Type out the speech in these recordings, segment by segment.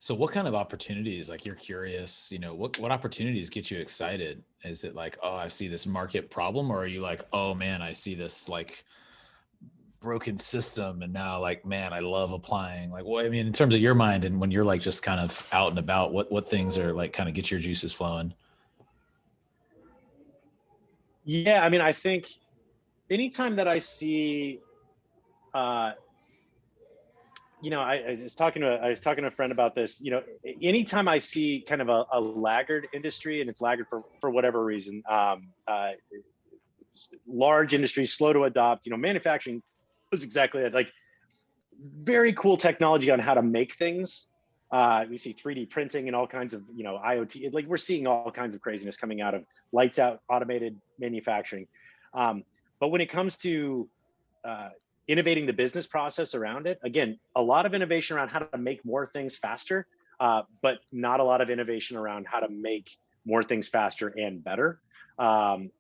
So what kind of opportunities, like you're curious, what opportunities get you excited? Is it like, oh, I see this market problem, or are you like, oh man, I see this like broken system and now like, man, I love applying. Like, well, I mean, in terms of your mind and when you're like just kind of out and about, what things are like kind of get your juices flowing? Yeah, I mean, I think anytime that I see, uh, I was talking to a friend about this. Anytime I see kind of a laggard industry, and it's laggard for whatever reason, large industries slow to adopt. Manufacturing was exactly that. Like very cool technology on how to make things. We see 3D printing and all kinds of IoT. Like we're seeing all kinds of craziness coming out of lights out automated manufacturing. But when it comes to innovating the business process around it, again, a lot of innovation around how to make more things faster, but not a lot of innovation around how to make more things faster and better. When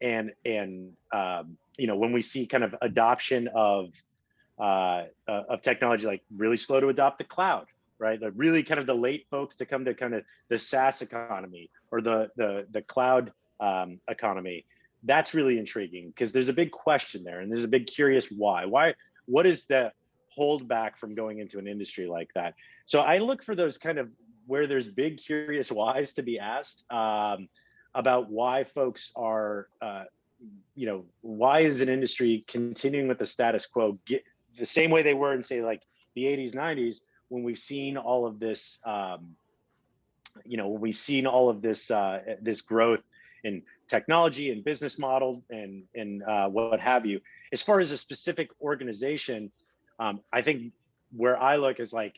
we see kind of adoption of technology, like really slow to adopt the cloud, right? Like really kind of the late folks to come to kind of the SaaS economy or the cloud economy. That's really intriguing because there's a big question there, and there's a big curious why. What is the hold back from going into an industry like that? So I look for those kind of where there's big curious whys to be asked about why folks are, why is an industry continuing with the status quo the same way they were in, say, like the 80s, 90s, when we've seen all of this, this growth in technology and business model and what have you. As far as a specific organization, I think where I look is like,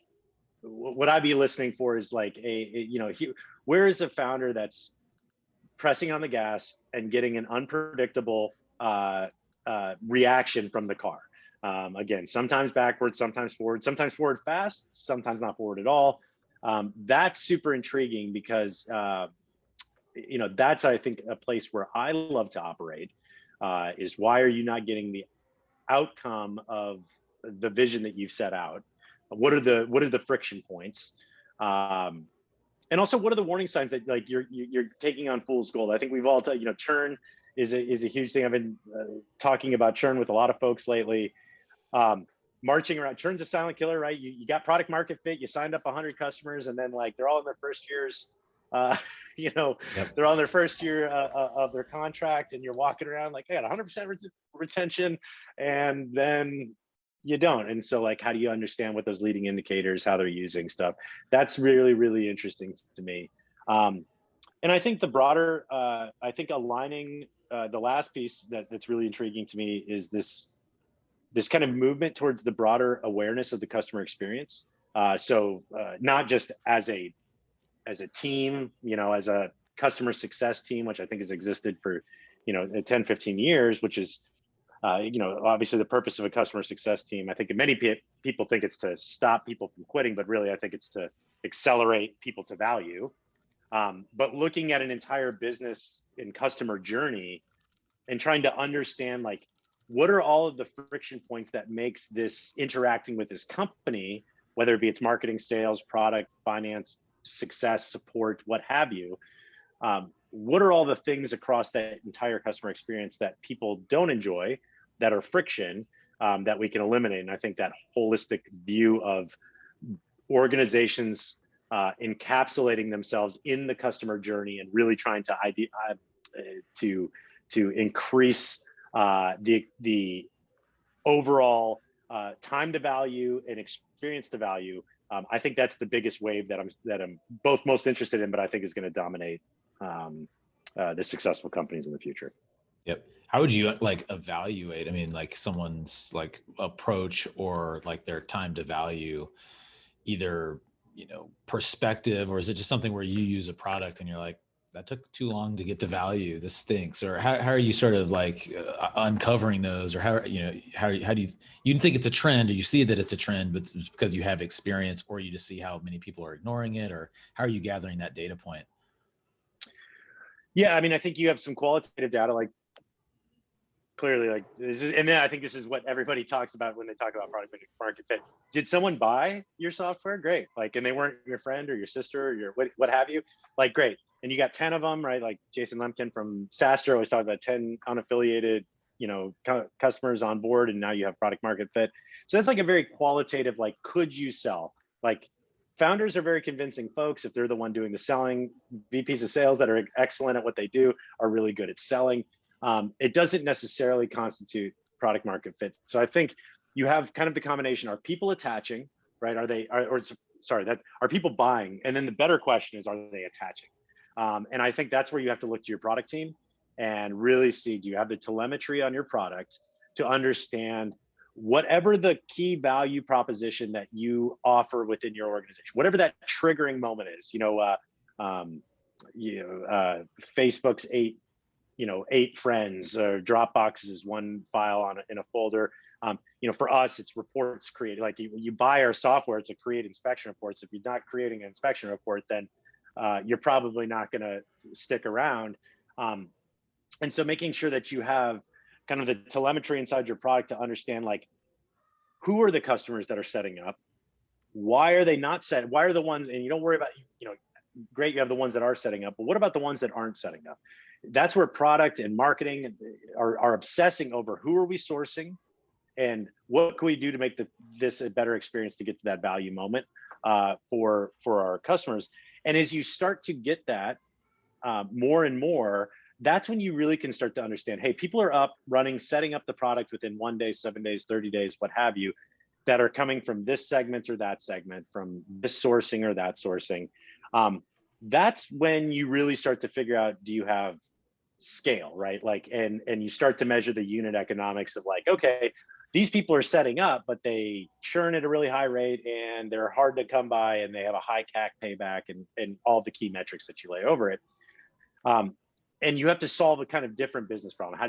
what I'd be listening for is like where is a founder that's pressing on the gas and getting an unpredictable reaction from the car. Again, sometimes backwards, sometimes forward fast, sometimes not forward at all. That's super intriguing because that's, I think, a place where I love to operate. Is why are you not getting the outcome of the vision that you've set out? What are the friction points? And also, what are the warning signs that like you're taking on fool's gold? I think we've all churn is a huge thing. I've been talking about churn with a lot of folks lately. Marching around, churn's a silent killer, right? You got product market fit, you signed up 100 customers, and then like they're all in their first years. Yep. They're on their first year of their contract, and you're walking around like, hey, I got 100% retention, and then you don't. And so like, how do you understand what those leading indicators, how they're using stuff? That's really, really interesting to me. And I think the broader, I think aligning the last piece that's really intriguing to me is this kind of movement towards the broader awareness of the customer experience. So not just as a team, as a customer success team, which I think has existed for 10, 15 years, which is obviously the purpose of a customer success team. I think many people think it's to stop people from quitting, but really I think it's to accelerate people to value. But looking at an entire business and customer journey and trying to understand like, what are all of the friction points that makes this interacting with this company, whether it be its marketing, sales, product, finance, success, support, what have you. What are all the things across that entire customer experience that people don't enjoy, that are friction, that we can eliminate? And I think that holistic view of organizations encapsulating themselves in the customer journey and really trying to increase the overall time to value and experience to value. I think that's the biggest wave that I'm both most interested in, but I think is going to dominate the successful companies in the future. Yep. How would you like evaluate, I mean, like someone's like approach or like their time to value, either, perspective, or is it just something where you use a product and you're like, that took too long to get to value, this stinks? Or how are you sort of like uncovering those? Or how do you think it's a trend, or you see that it's a trend, but it's because you have experience, or you just see how many people are ignoring it? Or how are you gathering that data point? Yeah, I mean, I think you have some qualitative data, like clearly, like this is, and then I think this is what everybody talks about when they talk about product market fit. Did someone buy your software? Great. Like, and they weren't your friend or your sister or your what have you. Like, great. And you got 10 of them, right? Like Jason Lemkin from SaaStr always talked about 10 unaffiliated, customers on board, and now you have product market fit. So that's like a very qualitative, like, could you sell? Like, founders are very convincing folks if they're the one doing the selling. VPs of sales that are excellent at what they do are really good at selling. It doesn't necessarily constitute product market fit. So I think you have kind of the combination: are people attaching, right? Are people buying? And then the better question is, are they attaching? And I think that's where you have to look to your product team and really see, do you have the telemetry on your product to understand whatever the key value proposition that you offer within your organization, whatever that triggering moment is. Facebook's eight friends, or Dropbox is one file in a folder. For us, it's reports created. Like you buy our software to create inspection reports. If you're not creating an inspection report, then you're probably not going to stick around. And so making sure that you have kind of the telemetry inside your product to understand, like, who are the customers that are setting up? Why are they not set? Why are the ones, and you don't worry about, great, you have the ones that are setting up, but what about the ones that aren't setting up? That's where product and marketing are obsessing over who are we sourcing and what can we do to make this a better experience to get to that value moment for our customers. And as you start to get that more and more, that's when you really can start to understand, hey, people are up, running, setting up the product within 1 day, 7 days, 30 days, what have you, that are coming from this segment or that segment, from this sourcing or that sourcing. That's when you really start to figure out, do you have scale, right? Like, and you start to measure the unit economics of, like, okay, these people are setting up, but they churn at a really high rate and they're hard to come by and they have a high CAC payback and all the key metrics that you lay over it. And you have to solve a kind of different business problem.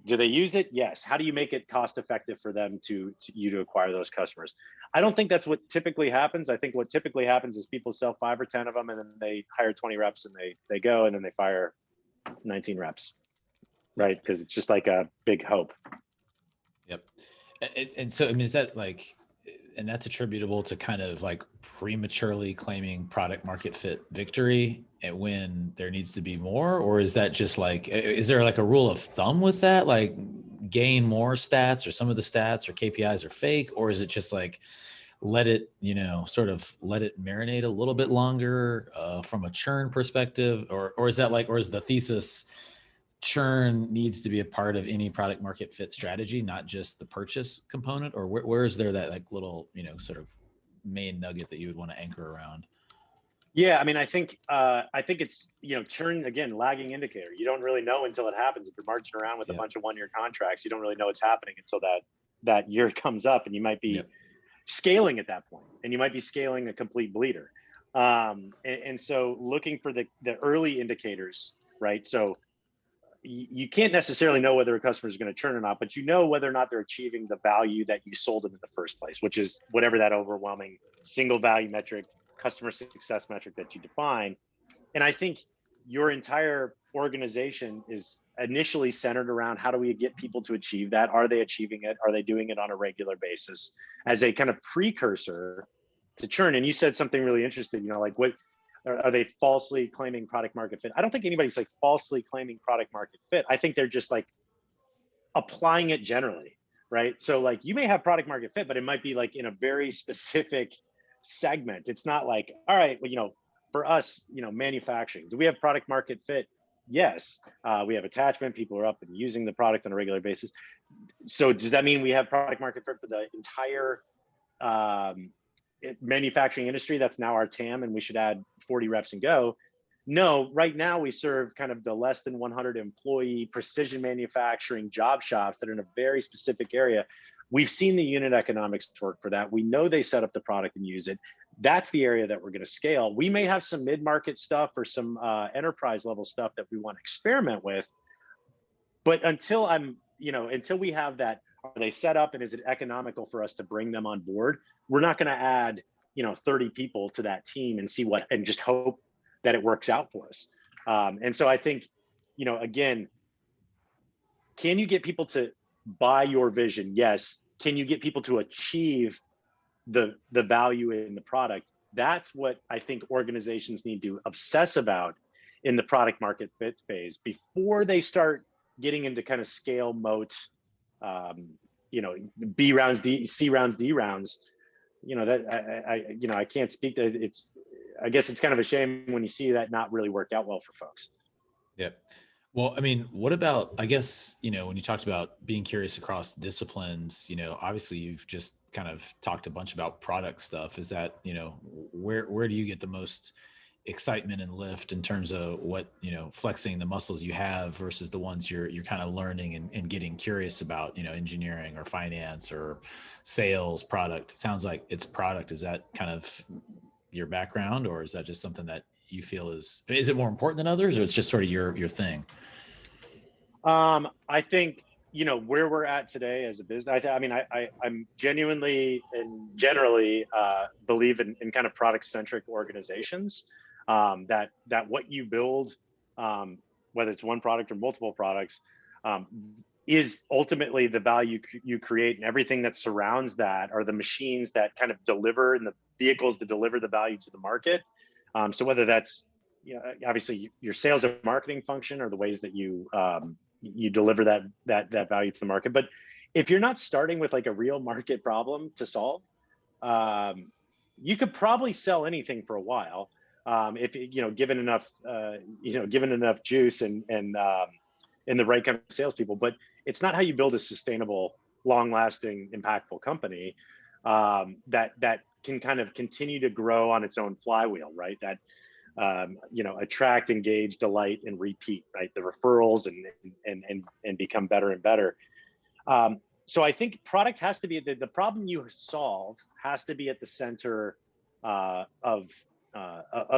Do they use it? Yes. How do you make it cost effective for them to acquire those customers? I don't think that's what typically happens. I think what typically happens is people sell 5 or 10 of them, and then they hire 20 reps and they go, and then they fire 19 reps, right? Because it's just like a big hope. Yep. And so, I mean, is that like, and that's attributable to kind of like prematurely claiming product market fit victory and when there needs to be more? Or is that just like, is there like a rule of thumb with that? Like gain more stats, or some of the stats or KPIs are fake? Or is it just like, let it, sort of let it marinate a little bit longer from a churn perspective? Or is that like, or is the thesis churn needs to be a part of any product market fit strategy, not just the purchase component? Or where is there that like little, sort of main nugget that you would want to anchor around? Yeah, I mean, I think it's, churn, again, lagging indicator. You don't really know until it happens. If you're marching around with a bunch of 1-year contracts, you don't really know what's happening until that year comes up, and you might be scaling at that point, and you might be scaling a complete bleeder. And so looking for the early indicators, right? So you can't necessarily know whether a customer is going to churn or not, but you know whether or not they're achieving the value that you sold them in the first place, which is whatever that overwhelming single value metric, customer success metric that you define. And I think your entire organization is initially centered around, how do we get people to achieve that? Are they achieving it? Are they doing it on a regular basis, as a kind of precursor to churn? And you said something really interesting, like, what are they falsely claiming product market fit? I don't think anybody's like falsely claiming product market fit. I think they're just like applying it generally, right? So like, you may have product market fit, but it might be like in a very specific segment. It's not like, all right, well, for us, manufacturing, do we have product market fit? Yes. We have attachment. People are up and using the product on a regular basis. So does that mean we have product market fit for the entire manufacturing industry? That's now our TAM, and we should add 40 reps and go? No, right now we serve kind of the less than 100 employee precision manufacturing job shops that are in a very specific area. We've seen the unit economics work for that. We know they set up the product and use it. That's the area that we're going to scale. We may have some mid-market stuff or some enterprise level stuff that we want to experiment with, but until we have that, are they set up and is it economical for us to bring them on board? We're not going to add 30 people to that team and just hope that it works out for us. And so I think, again, can you get people to buy your vision? Yes. Can you get people to achieve the value in the product? That's what I think organizations need to obsess about in the product market fit phase before they start getting into kind of scale moat, you know, B rounds, C rounds, D rounds. You know, that you know, I can't speak to it. I guess it's kind of a shame when you see that not really work out well for folks. Yep. Well, I mean, what about, I guess, you know, when you talked about being curious across disciplines, you know, obviously you've just kind of talked a bunch about product stuff. Is that, you know, where do you get the most excitement and lift in terms of what, you know, flexing the muscles you have versus the ones you're kind of learning and getting curious about, you know, engineering or finance or sales, product? It sounds like it's product. Is that kind of your background, or is that just something that you feel is it more important than others, or it's just sort of your thing? I think, you know, where we're at today as a business, I mean, I'm genuinely and generally believe in kind of product-centric organizations, that what you build, whether it's one product or multiple products, is ultimately the value you create, and everything that surrounds that are the machines that kind of deliver and the vehicles that deliver the value to the market. So whether that's, you know, obviously your sales and marketing function or the ways that you you deliver that value to the market. But if you're not starting with like a real market problem to solve, you could probably sell anything for a while, if you know, given enough given enough juice and the right kind of salespeople. But it's not how you build a sustainable, long-lasting, impactful company, that can kind of continue to grow on its own flywheel, right? That you know, attract, engage, delight, and repeat, right? The referrals and become better and better. So I think product has to be the problem you solve has to be at the center of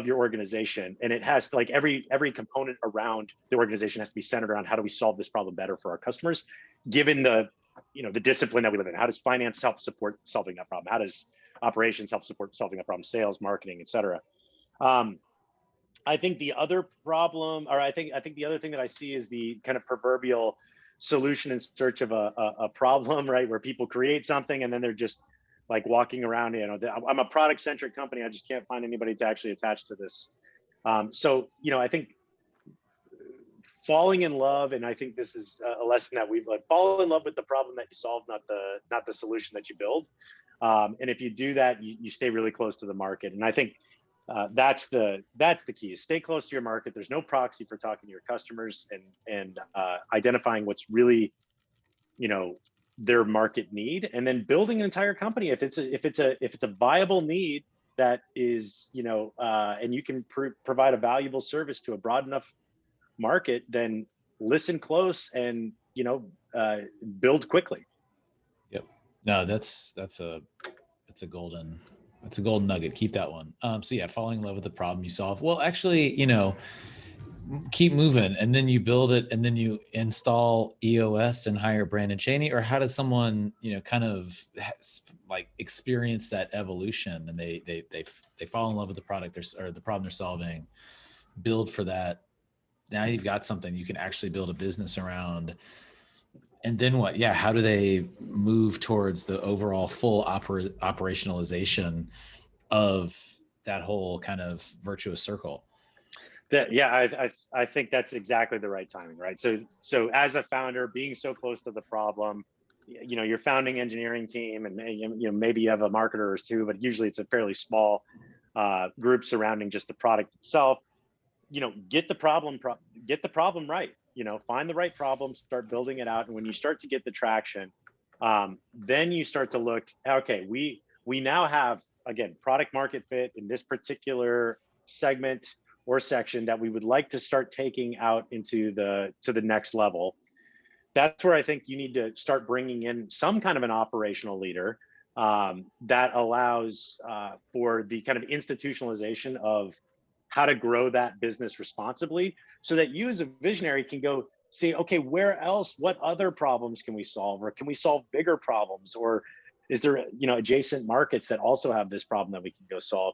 your organization, and it has to, like, every component around the organization has to be centered around how do we solve this problem better for our customers, given the, you know, the discipline that we live in. How does finance help support solving that problem? How does operations help support solving that problem? Sales, marketing, et cetera. I think the other problem, or I think the other thing that I see is the kind of proverbial solution in search of a problem, right? Where people create something and then they're just like walking around, you know, I'm a product centric company. I just can't find anybody to actually attach to this. So, you know, I think falling in love, and I think this is a lesson that we've like, fall in love with the problem that you solve, not the solution that you build. And if you do that, you stay really close to the market. And I think that's the key, is stay close to your market. There's no proxy for talking to your customers and identifying what's really, you know, their market need, and then building an entire company. If it's a viable need that is, you know, and you can provide a valuable service to a broad enough market, then listen close and, you know, build quickly. Yep. No, that's a golden nugget. Keep that one. So yeah, falling in love with the problem you solve. Well, actually, you know, keep moving, and then you build it, and then you install EOS and hire Brandon Cheney. Or how does someone, you know, kind of like experience that evolution, and they fall in love with the product or the problem they're solving, build for that. Now you've got something you can actually build a business around. And then what? Yeah. How do they move towards the overall full operationalization of that whole kind of virtuous circle? I think that's exactly the right timing, right? So as a founder, being so close to the problem, you know, your founding engineering team, and you know, maybe you have a marketer or two, but usually it's a fairly small group surrounding just the product itself. You know, get the problem right. You know, find the right problem, start building it out, and when you start to get the traction, then you start to look. Okay, we now have, again, product market fit in this particular segment or section that we would like to start taking out into the next level. That's where I think you need to start bringing in some kind of an operational leader that allows for the kind of institutionalization of how to grow that business responsibly, so that you as a visionary can go say, okay, where else, what other problems can we solve? Or can we solve bigger problems? Or is there, you know, adjacent markets that also have this problem that we can go solve?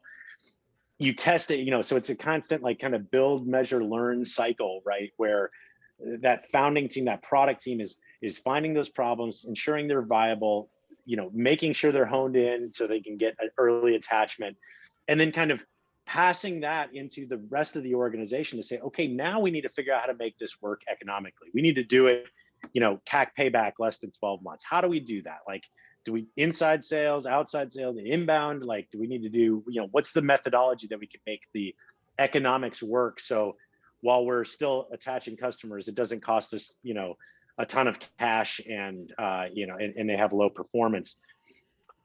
You test it, you know, so it's a constant, like, kind of build, measure, learn cycle, right? Where that founding team, that product team is finding those problems, ensuring they're viable, making sure they're honed in so they can get an early attachment, and then kind of passing that into the rest of the organization to say, okay, now we need to figure out how to make this work economically. We need to do it, CAC payback less than 12 months. How do we do that? Like, do we inside sales, outside sales, inbound? Like, do we need to do, what's the methodology that we can make the economics work? So while we're still attaching customers, it doesn't cost us, a ton of cash and, and they have low performance.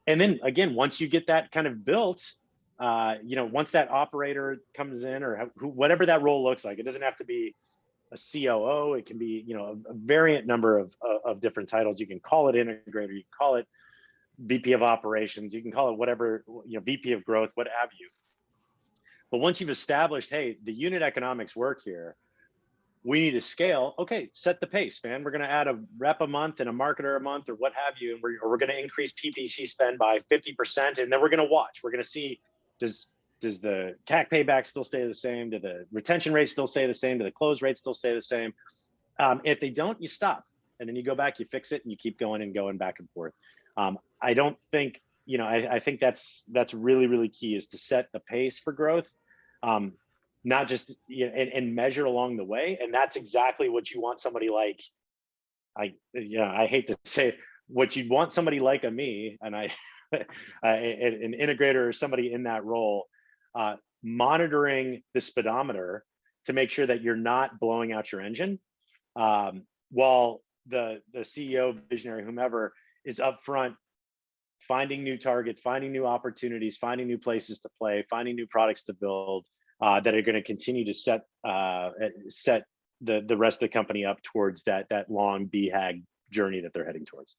And then again, once you get that kind of built, once that operator comes in, or whatever that role looks like, it doesn't have to be a COO. It can be, a variant number of different titles. You can call it integrator, you can call it VP of operations, you can call it whatever, VP of growth, what have you. But once you've established, hey, the unit economics work here, we need to scale. Okay, set the pace, man. We're going to add a rep a month and a marketer a month, or what have you, and we're going to increase PPC spend by 50%, and then we're going to watch. We're going to see, does the CAC payback still stay the same? Do the retention rates still stay the same? Do the close rates still stay the same? If they don't, you stop, and then you go back, you fix it, and you keep going back and forth. I don't think, I think that's really, really key, is to set the pace for growth. Not just, and measure along the way. And that's exactly what you want somebody like, I hate to say it, what you'd want somebody like me, and an integrator or somebody in that role, monitoring the speedometer to make sure that you're not blowing out your engine, while the CEO, visionary, whomever, is upfront finding new targets, finding new opportunities, finding new places to play, finding new products to build, that are going to continue to set the rest of the company up towards that long BHAG journey that they're heading towards.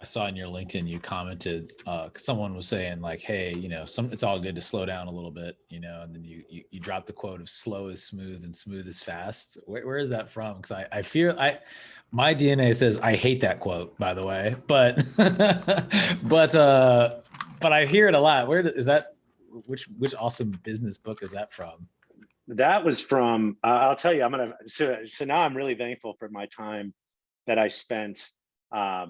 I saw in your LinkedIn, you commented, someone was saying like, hey, it's all good to slow down a little bit, and then you dropped the quote of slow is smooth and smooth is fast. Where is that from? Because I fear my DNA says I hate that quote, by the way, but but I hear it a lot. Where is that? Which awesome business book is that from? That was from, I'll tell you, so now I'm really thankful for my time that I spent as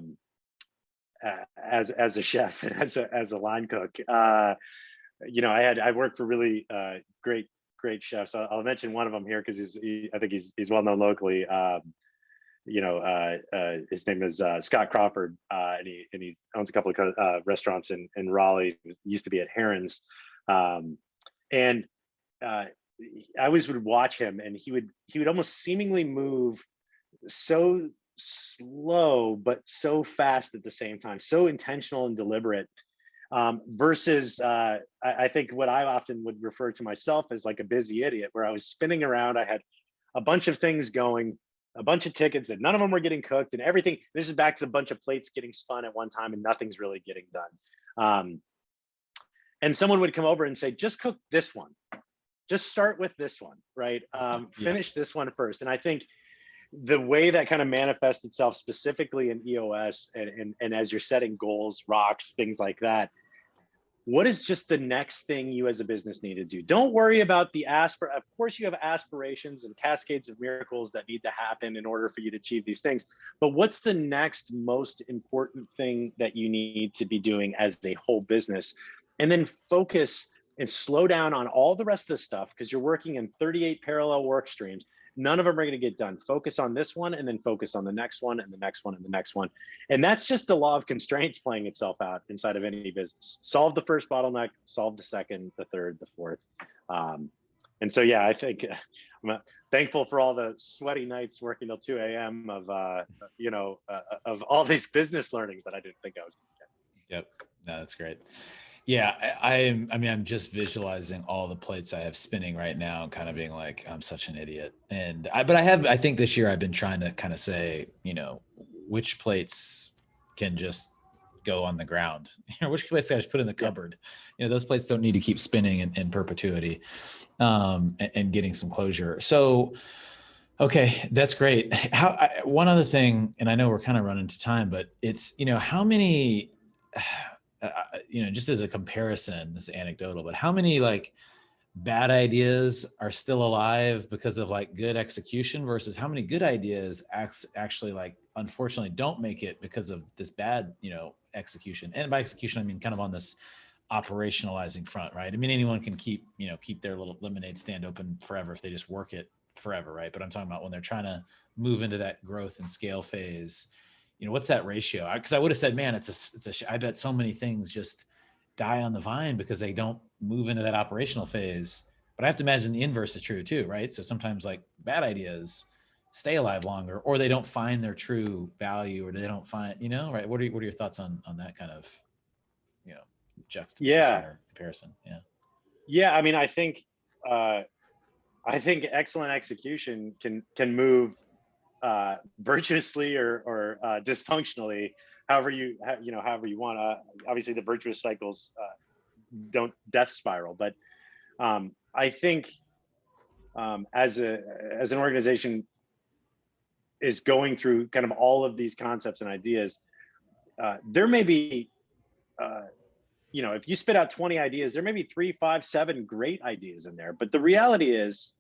a chef and as a line cook. I worked for really great chefs. I'll mention one of them here because I think he's well known locally. His name is Scott Crawford, and he owns a couple of restaurants in Raleigh. He used to be at Heron's. And I always would watch him, and he would almost seemingly move so slow but so fast at the same time, so intentional and deliberate, versus I think what I often would refer to myself as like a busy idiot, where I was spinning around. I had a bunch of things going, a bunch of tickets that none of them were getting cooked, and everything. This is back to the bunch of plates getting spun at one time and nothing's really getting done. And someone would come over and say, just cook this one. Just start with this one, right? Finish this one first. And I think the way that kind of manifests itself specifically in EOS and as you're setting goals, rocks, things like that, what is just the next thing you as a business need to do? Don't worry about of course you have aspirations and cascades of miracles that need to happen in order for you to achieve these things. But what's the next most important thing that you need to be doing as a whole business? And then focus and slow down on all the rest of the stuff, because you're working in 38 parallel work streams. None of them are going to get done. Focus on this one, and then focus on the next one, and the next one, and the next one. And that's just the law of constraints playing itself out inside of any business. Solve the first bottleneck, solve the second, the third, the fourth. And so, yeah, I think I'm thankful for all the sweaty nights working till 2 a.m. of all these business learnings that I didn't think I was going to get. Yep. No, that's great. Yeah, I'm just visualizing all the plates I have spinning right now, and kind of being like, I'm such an idiot. And I think this year I've been trying to kind of say, which plates can just go on the ground, which plates I just put in the cupboard. Those plates don't need to keep spinning in perpetuity, and getting some closure. So, okay, that's great. One other thing, and I know we're kind of running to time, but it's, how many, just as a comparison, this is anecdotal, but how many bad ideas are still alive because of like good execution versus how many good ideas actually like unfortunately don't make it because of this bad, execution. And by execution, I mean kind of on this operationalizing front, right? I mean, anyone can keep their little lemonade stand open forever if they just work it forever, right? But I'm talking about when they're trying to move into that growth and scale phase, what's that ratio? Because I would have said, man, I bet so many things just die on the vine because they don't move into that operational phase. But I have to imagine the inverse is true too, right? So sometimes like bad ideas stay alive longer, or they don't find their true value, or they don't find, right? What are your thoughts on that kind of, you know, juxtaposition Yeah. or comparison? Yeah. Yeah. I mean, I think excellent execution can move virtuously or dysfunctionally, however you want. Obviously, the virtuous cycles don't death spiral, but I think as an organization is going through kind of all of these concepts and ideas, there may be if you spit out 20 ideas, there may be 3, 5, 7 great ideas in there. But the reality is,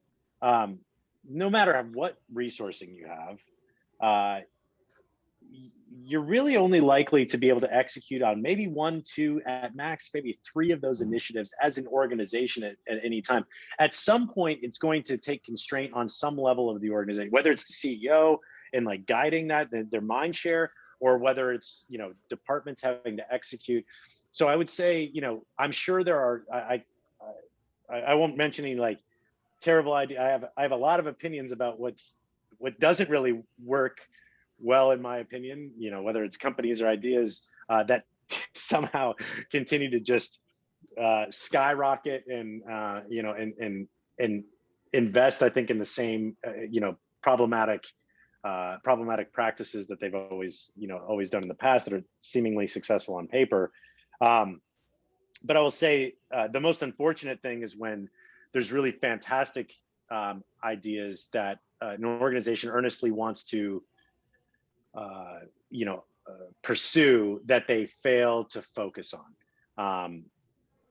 no matter what resourcing you have, uh, you're really only likely to be able to execute on maybe 1, 2, at max, maybe 3 of those initiatives as an organization at any time. At some point, it's going to take constraint on some level of the organization, whether it's the CEO and like guiding that, their mind share, or whether it's, departments having to execute. So I would say, I'm sure there are, I won't mention any like terrible idea. I have a lot of opinions about what doesn't really work well, in my opinion, whether it's companies or ideas that somehow continue to just skyrocket and and invest, I think, in the same problematic practices that they've always done in the past that are seemingly successful on paper. But I will say the most unfortunate thing is when there's really fantastic ideas that an organization earnestly wants to pursue, that they fail to focus on.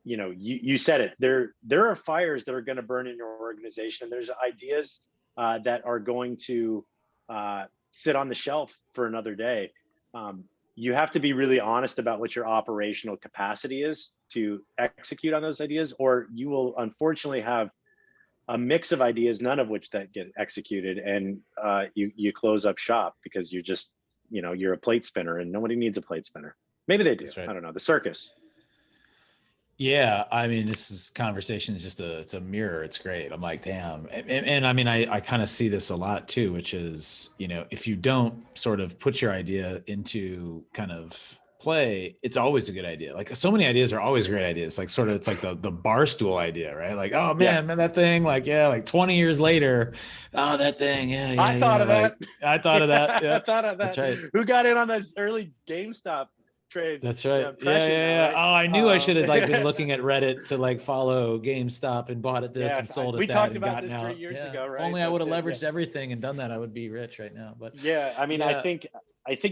You said it. There are fires that are going to burn in your organization. There's ideas that are going to sit on the shelf for another day. You have to be really honest about what your operational capacity is to execute on those ideas, or you will unfortunately have a mix of ideas, none of which that get executed, and you close up shop because you're just, you're a plate spinner, and nobody needs a plate spinner. Maybe they do. Right. I don't know. The circus. Yeah, I mean, this conversation is it's a mirror. It's great. I'm like, damn. And I mean, I kind of see this a lot too, which is, if you don't sort of put your idea into kind of play, it's always a good idea. Like so many ideas are always great ideas. Like sort of, it's like the bar stool idea, right? Like, oh man, that thing, like, yeah, like 20 years later, oh, that thing. Yeah. I thought of that. I thought of that. Yeah, I thought of that. That's right. Who got in on those early GameStop trades? That's right. Yeah. Right? Oh, I knew I should have like been looking at Reddit to like follow GameStop and bought it this and sold it we that. talked and about this 3 years ago, right? If only I would have leveraged everything and done that, I would be rich right now. But yeah, I mean, I think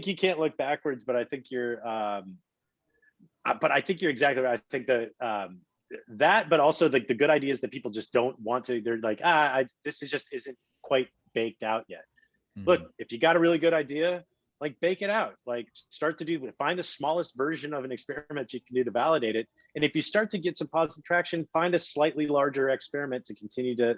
you can't look backwards, but I think you're exactly right. I think that, but also the good ideas that people just don't want to. They're like, this isn't quite baked out yet. Mm-hmm. Look, if you got a really good idea, like bake it out, like find the smallest version of an experiment you can do to validate it. And if you start to get some positive traction, find a slightly larger experiment to continue to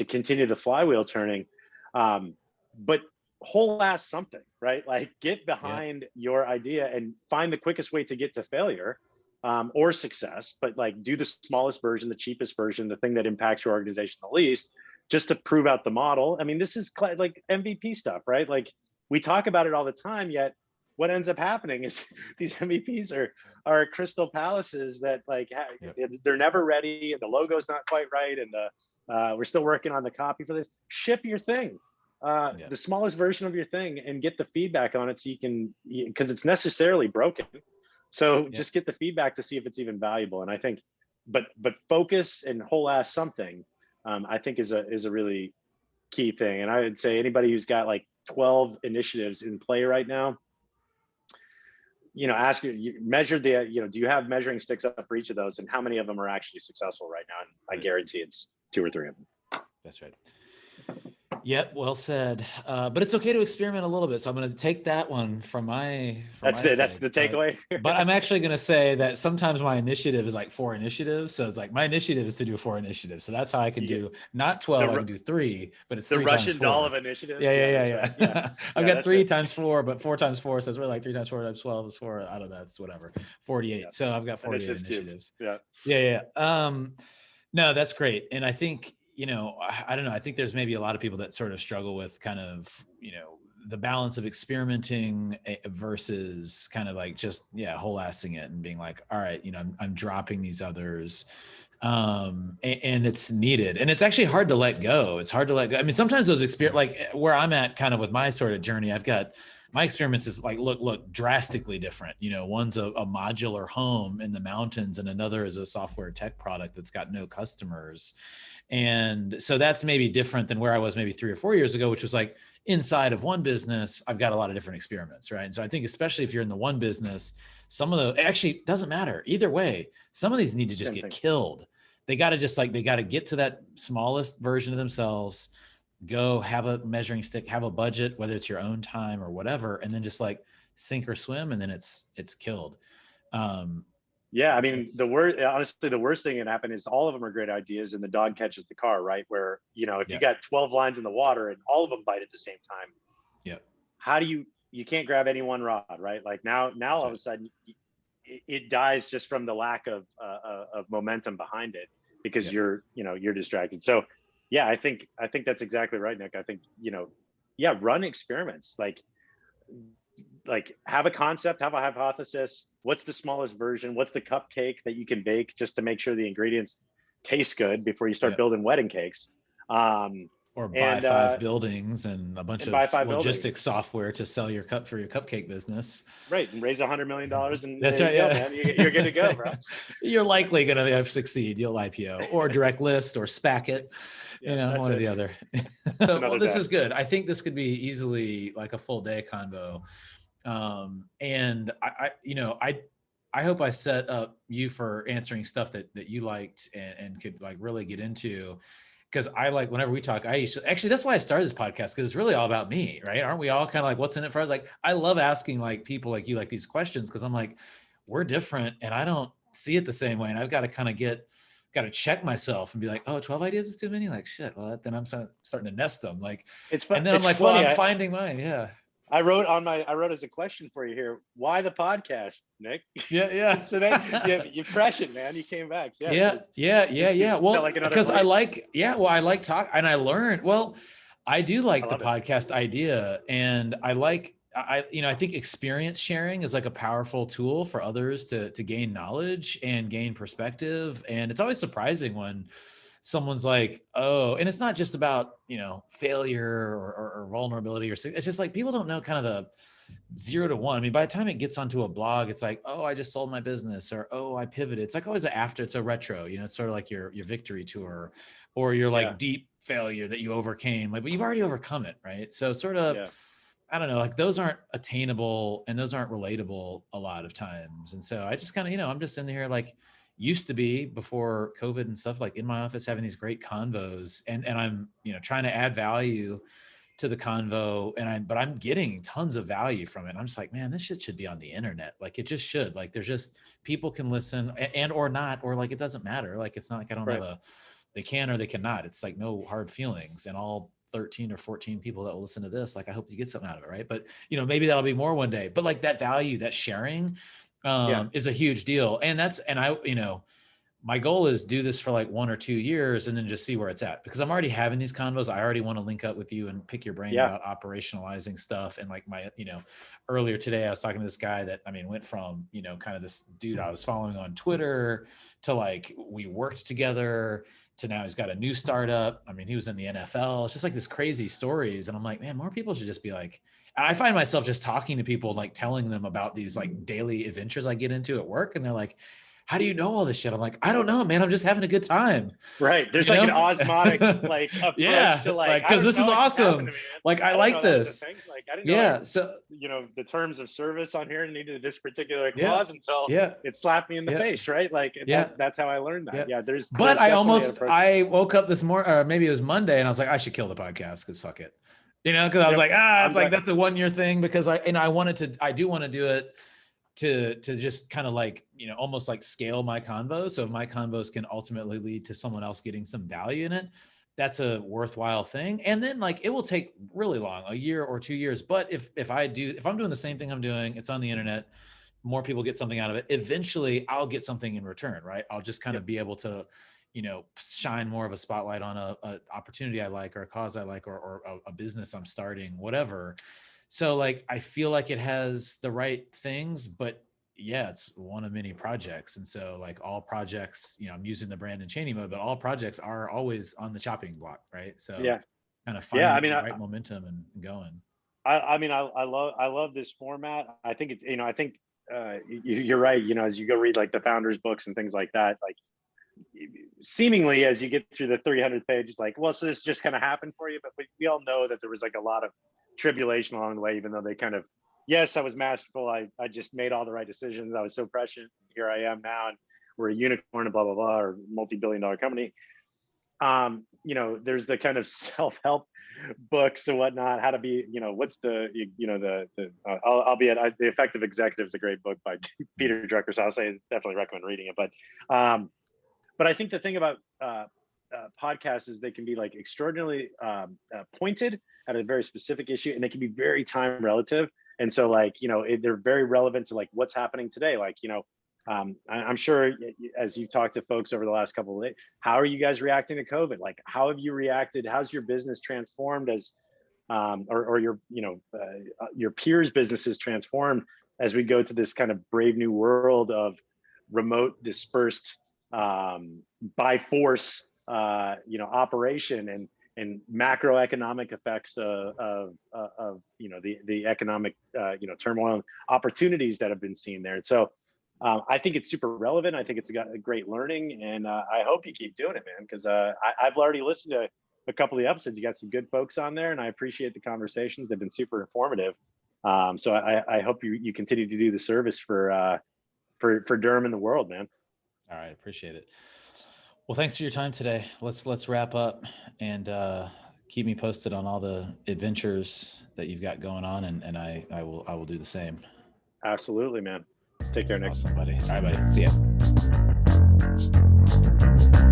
continue the flywheel turning. But whole ass something, right? Like get behind your idea and find the quickest way to get to failure or success, but like do the smallest version, the cheapest version, the thing that impacts your organization the least, just to prove out the model. I mean, this is like MVP stuff, right? Like we talk about it all the time, yet what ends up happening is these MVPs are crystal palaces that like they're never ready, and the logo's not quite right, and we're still working on the copy for this. Ship your thing, the smallest version of your thing, and get the feedback on it so you can, because it's necessarily broken. So just get the feedback to see if it's even valuable. And I think, but focus and whole ass something, I think is a really key thing. And I would say anybody who's got like 12 initiatives in play right now, ask you measure do you have measuring sticks up for each of those, and how many of them are actually successful right now? And I guarantee it's 2 or 3 of them. That's right. Yep, well said. But it's okay to experiment a little bit. So I'm going to take that one from my. That's the takeaway. But I'm actually going to say that sometimes my initiative is like 4 initiatives. So it's like my initiative is to do 4 initiatives. So that's how I can do not 12. I can do 3, but it's 3 the Russian times 4. doll of initiatives. Yeah. Right. I've got 3 times 4, but 4 times 4 says we're like 3 times 4 times 12 is 4. I don't know. It's whatever. 48. Yeah. So I've got 48 initiatives. Yeah. No, that's great. And I think, I don't know. I think there's maybe a lot of people that sort of struggle with kind of, the balance of experimenting versus kind of like just, whole-assing it and being like, all right, I'm dropping these others. And it's needed. And it's actually hard to let go. It's hard to let go. I mean, sometimes those like where I'm at kind of with my sort of journey, I've got my experience is like, look drastically different. One's a modular home in the mountains and another is a software tech product that's got no customers. And so that's maybe different than where I was maybe 3 or 4 years ago, which was like inside of one business, I've got a lot of different experiments, right? And so I think especially if you're in the one business, it actually doesn't matter either way. Some of these need to just get killed. They got to get to that smallest version of themselves, go have a measuring stick, have a budget, whether it's your own time or whatever, and then just like sink or swim, and then it's killed. Yeah, I mean, honestly, the worst thing that happened is all of them are great ideas and the dog catches the car, right? Where, if you got 12 lines in the water and all of them bite at the same time, how do you can't grab any one rod, right? Like now all of a sudden it dies just from the lack of momentum behind it because you're distracted. So yeah, I think that's exactly right, Nick. I think, run experiments, like have a concept, have a hypothesis. What's the smallest version? What's the cupcake that you can bake just to make sure the ingredients taste good before you start building wedding cakes? Or buy 5 buildings and a bunch of logistics software to sell your for your cupcake business. Right, and raise $100 million, and that's right. Man. You're good to go, bro. You're likely going to succeed. You'll IPO or direct list or SPAC it. One or the other. So this is good. I think this could be easily like a full day convo. And I hope I set up you for answering stuff that you liked and could like really get into. Because I like whenever we talk, actually that's why I started this podcast, because it's really all about me, right? Aren't we all kind of like, what's in it for us? Like, I love asking like people like you like these questions, because I'm like, we're different and I don't see it the same way, and I've got to kind of got to check myself and be like, oh, 12 ideas is too many. Like shit. Well, then I'm starting to nest them. Like, it's fun. And then I'm like, funny. Well, I'm finding mine. Yeah. I wrote as a question for you here, why the podcast, Nick? Yeah. So then you're fresh it, man. You came back. Yeah. Well, because I like talk and I learned. Well, I do like the podcast idea, and I think experience sharing is like a powerful tool for others to gain knowledge and gain perspective. And it's always surprising when someone's like, oh, and it's not just about, failure or vulnerability, it's just like people don't know kind of the 0 to 1. I mean, by the time it gets onto a blog, it's like, oh, I just sold my business, or, oh, I pivoted. It's like always it's a retro, it's sort of like your victory tour or your like deep failure that you overcame, like, but you've already overcome it. Right. So sort of, I don't know, like those aren't attainable and those aren't relatable a lot of times. And so I just kind of, I'm just in here like, used to be before COVID and stuff, like in my office having these great convos, and I'm trying to add value to the convo, but I'm getting tons of value from it. I'm just like, man, this shit should be on the internet. Like it just should. Like there's just people can listen and or not, or like it doesn't matter. Like it's not like I don't have they can or they cannot. It's like no hard feelings, and all 13 or 14 people that will listen to this, like I hope you get something out of it, right? But maybe that'll be more one day. But like that value, that sharing is a huge deal. And my goal is do this for like 1 or 2 years and then just see where it's at, because I'm already having these convos. I already want to link up with you and pick your brain about operationalizing stuff. And like my, earlier today, I was talking to this guy that, went from, kind of this dude I was following on Twitter to like, we worked together to now he's got a new startup. He was in the NFL. It's just like this crazy stories. And I'm like, man, more people should just be like, I find myself just talking to people, like telling them about these like daily adventures I get into at work. And they're like, how do you know all this shit? I'm like, I don't know, man. I'm just having a good time. Right. There's like an osmotic like approach to like, because this is awesome. Like I like this. Like I didn't know So, the terms of service on here needed this particular yeah. clause until Yeah. it slapped me in the face, right? Like that's how I learned that. Yeah. But I woke up this morning, or maybe it was Monday, and I was like, I should kill the podcast because fuck it. Because I was like, it's like, that's a 1 year thing, because I do want to do it to just kind of like, almost like scale my convos. So if my convos can ultimately lead to someone else getting some value in it, that's a worthwhile thing. And then like, it will take really long, a year or 2 years. But if I'm doing the same thing I'm doing, it's on the internet, more people get something out of it. Eventually I'll get something in return, right? I'll just kind of be able to, shine more of a spotlight on a opportunity I like, or a cause I like, or a business I'm starting, whatever. So like, I feel like it has the right things, but yeah, it's one of many projects. And so like all projects, I'm using the Brandon Cheney mode, but all projects are always on the chopping block, right? So kind of finding the right momentum and going. I love this format. I think it's, you're right. As you go read like the founders books and things like that, like seemingly as you get through the 300 pages, like, well, so this just kind of happened for you, but we all know that there was like a lot of tribulation along the way, even though they kind of, yes, I was masterful. I just made all the right decisions. I was so prescient. Here I am now, and we're a unicorn and blah, blah, blah, or multi-billion-dollar company. There's the kind of self-help books and whatnot, how to be, what's the, I'll be at The Effective Executive is a great book by Peter Drucker. So I'll say definitely recommend reading it. But I think the thing about podcasts is they can be like extraordinarily pointed at a very specific issue, and they can be very time relative. And so like, they're very relevant to like what's happening today. Like, I'm sure as you've talked to folks over the last couple of days, how are you guys reacting to COVID? Like, how have you reacted? How's your business transformed as, or your peers' businesses transformed as we go to this kind of brave new world of remote, dispersed, by force, operation and macroeconomic effects of the economic, turmoil and opportunities that have been seen there. And so I think it's super relevant. I think it's got a great learning, and I hope you keep doing it, man, because I've already listened to a couple of the episodes. You got some good folks on there, and I appreciate the conversations. They've been super informative. So I hope you continue to do the service for Durham and the world, man. All right. Appreciate it. Well, thanks for your time today. Let's wrap up, and keep me posted on all the adventures that you've got going on. And I will do the same. Absolutely, man. Take care, Nick. Awesome, buddy. All right, buddy. See ya.